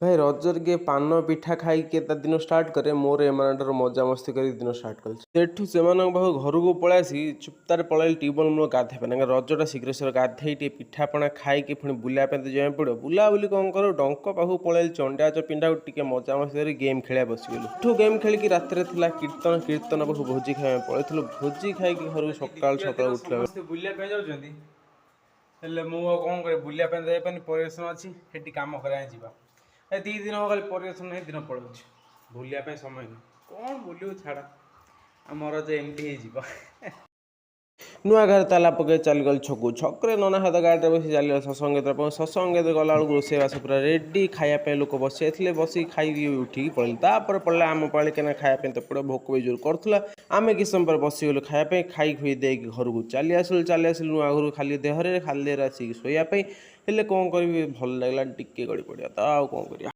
भाई रजर के पान पिठा खाई के दिन स्टार्ट करे मोर एमानटर मजा मस्ती कर दिन स्टार्ट कर सेठू से घर को पलैसी चुप्तार पलैली ट्यूबवेल मूल गाधे रजटा शीघ्र शीघ्र गाधे पिठापणा खाई पुणी बुलाप जाए पड़ो बुलाबुली कौन कर डंक पाखु पलैली चंडिया पिंडा टे मजा मस्ती कर गेम खेला बसगलु ठू गेम खेलिकी रात कीर्तन कीर्तन पाखु भोजी खाई पलैलु भोजी खाई घर सका सका उठला बुलाप जाऊँगी हेल्ले मुझे कौन कर बुलाप जाइपानी परिवेशन अच्छी से कम कर दी दिन हो खाली परिवेशन नहीं दिन पड़ो बुलाप समय कौन बुलू छाड़ा आमर जो एमती हो नुआ घर ताला पकड़ चलीगल छकु छक्रे नना हाथ गाड़ी बस चल सत्संग सत्संग गला बेलू रोषेबास पूरा रेडी खायापी लोक बसी बस खाई उठिकी पड़े पड़ा आम पाली क्या खायापी तो पड़े भोक भी जोर करूला आम कि समय पर बसीगलु खायापी खाई खुई दे घर को चली आसिलु नुआ घर खाली देहरे आसिक शोयापी हेल्ले कौन करी भल लगे टिके गड़ी पड़ा तो आउ कौन कर।